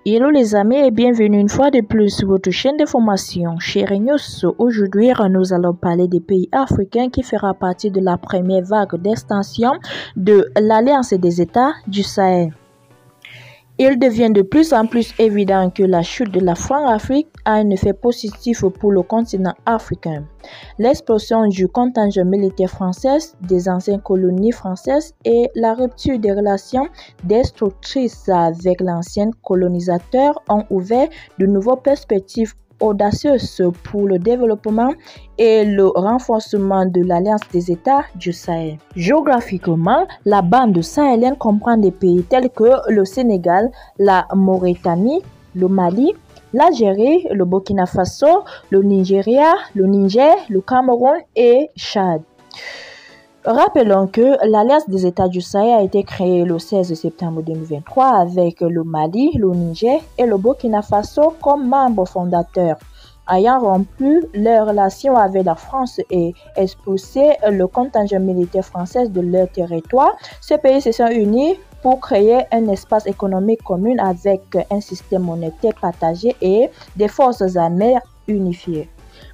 Hello les amis et bienvenue une fois de plus sur votre chaîne d'information Chéri News. Aujourd'hui, nous allons parler des pays africains qui fera partie de la première vague d'extension de l'Alliance des États du Sahel. Il devient de plus en plus évident que la chute de la France-Afrique a un effet positif pour le continent africain. L'explosion du contingent militaire français des anciennes colonies françaises et la rupture des relations destructrices avec l'ancien colonisateur ont ouvert de nouvelles perspectives audacieuses pour le développement et le renforcement de l'Alliance des États du Sahel. Géographiquement, la bande sahélienne comprend des pays tels que le Sénégal, la Mauritanie, le Mali, l'Algérie, le Burkina Faso, le Nigeria, le Niger, le Cameroun et Tchad. Rappelons que l'Alliance des États du Sahel a été créée le 16 septembre 2023 avec le Mali, le Niger et le Burkina Faso comme membres fondateurs. Ayant rompu leurs relations avec la France et expulsé le contingent militaire français de leur territoire, ces pays se sont unis pour créer un espace économique commun avec un système monétaire partagé et des forces armées unifiées.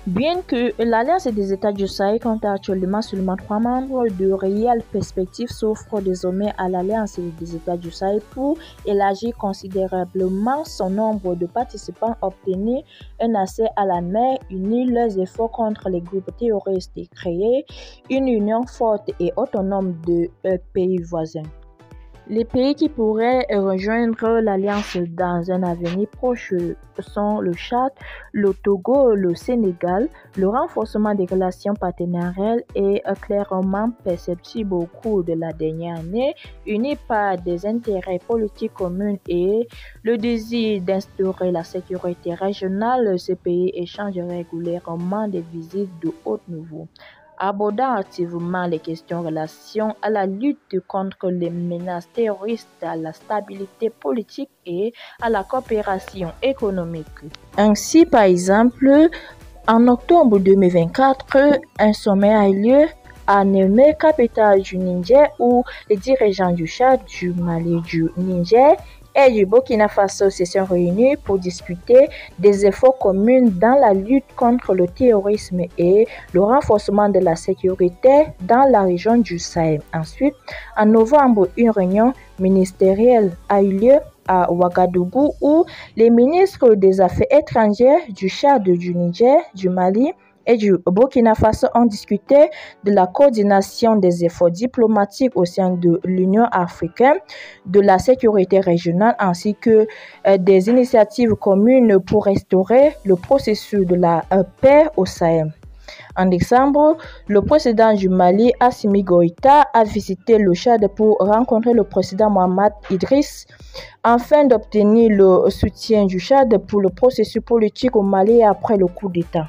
Bien que l'Alliance des États du Sahel compte actuellement seulement 3 membres, de réelles perspectives s'offrent désormais à l'Alliance des États du Sahel pour élargir considérablement son nombre de participants, obtenir un accès à la mer, unir leurs efforts contre les groupes terroristes et créer une union forte et autonome de pays voisins. Les pays qui pourraient rejoindre l'Alliance dans un avenir proche sont le Tchad, le Togo, le Sénégal. Le renforcement des relations partenariales est clairement perceptible au cours de la dernière année, uni par des intérêts politiques communs et le désir d'instaurer la sécurité régionale. Ces pays échangent régulièrement des visites de haut niveau, abordant activement les questions en relation à la lutte contre les menaces terroristes, à la stabilité politique et à la coopération économique. Ainsi, par exemple, en octobre 2024, un sommet a eu lieu à Niamey, capitale du Niger, où les dirigeants du Tchad, du Mali, du Niger et du Burkina Faso se sont réunis pour discuter des efforts communs dans la lutte contre le terrorisme et le renforcement de la sécurité dans la région du Sahel. Ensuite, en novembre, une réunion ministérielle a eu lieu à Ouagadougou où les ministres des Affaires étrangères du Tchad, du Niger, du Mali et du Burkina Faso ont discuté de la coordination des efforts diplomatiques au sein de l'Union africaine, de la sécurité régionale ainsi que des initiatives communes pour restaurer le processus de la paix au Sahel. En décembre, le président du Mali, Assimi Goïta, a visité le Tchad pour rencontrer le président Mohamed Idriss afin d'obtenir le soutien du Tchad pour le processus politique au Mali après le coup d'État.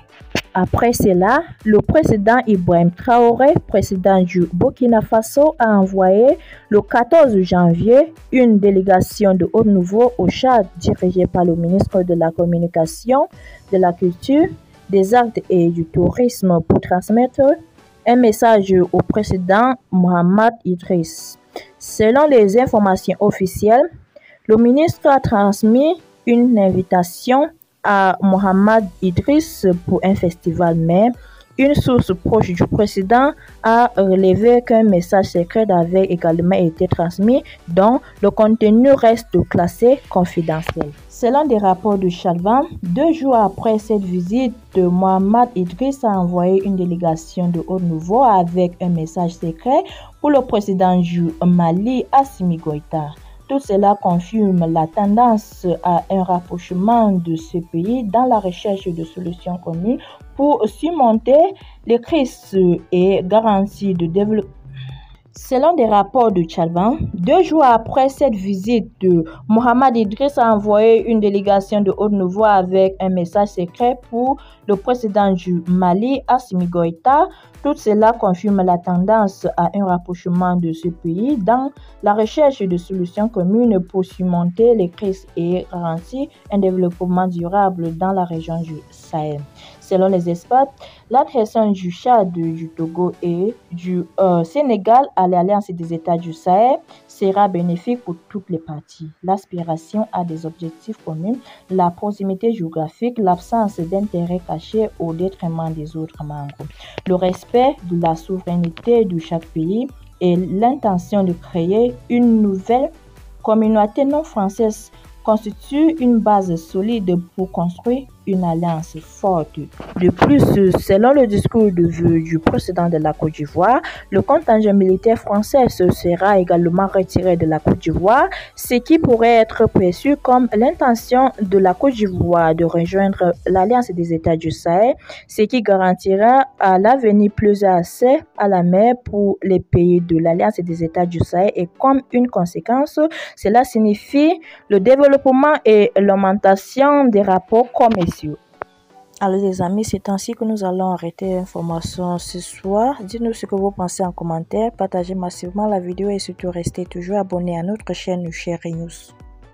Après cela, le président Ibrahim Traoré, président du Burkina Faso, a envoyé le 14 janvier une délégation de haut niveau au Tchad dirigée par le ministre de la Communication, de la Culture, des Arts et du Tourisme pour transmettre un message au président Mohamed Idriss. Selon les informations officielles, le ministre a transmis une invitation à Mohamed Idriss pour un festival, mais une source proche du président a relevé qu'un message secret avait également été transmis, dont le contenu reste classé confidentiel. Selon des rapports de Chalvan, 2 jours après cette visite, Mohamed Idriss a envoyé une délégation de haut niveau avec un message secret pour le président du Mali, Assimi Goïta. Tout cela confirme la tendance à un rapprochement de ce pays dans la recherche de solutions communes pour surmonter les crises et garantir le développement. Selon des rapports de Chalvan, 2 jours après cette visite, Mohamed Idriss a envoyé une délégation de haut niveau avec un message secret pour le président du Mali, Assimi Goïta. Tout cela confirme la tendance à un rapprochement de ce pays dans la recherche de solutions communes pour surmonter les crises et garantir un développement durable dans la région du Sahel. Selon les experts, l'adhésion du Tchad, du Togo et du Sénégal à à l'Alliance des États du Sahel sera bénéfique pour toutes les parties. L'aspiration à des objectifs communs, la proximité géographique, l'absence d'intérêts cachés au détriment des autres membres, le respect de la souveraineté de chaque pays et l'intention de créer une nouvelle communauté non française constituent une base solide pour construire une alliance forte. De plus, selon le discours de vœux du président de la Côte d'Ivoire, le contingent militaire français sera également retiré de la Côte d'Ivoire, ce qui pourrait être perçu comme l'intention de la Côte d'Ivoire de rejoindre l'Alliance des États du Sahel, ce qui garantira à l'avenir plus accès à la mer pour les pays de l'Alliance des États du Sahel et comme une conséquence, cela signifie le développement et l'augmentation des rapports commerciaux. Alors les amis, c'est ainsi que nous allons arrêter l'information ce soir. Dites-nous ce que vous pensez en commentaire, partagez massivement la vidéo et surtout restez toujours abonnés à notre chaîne Chérie News.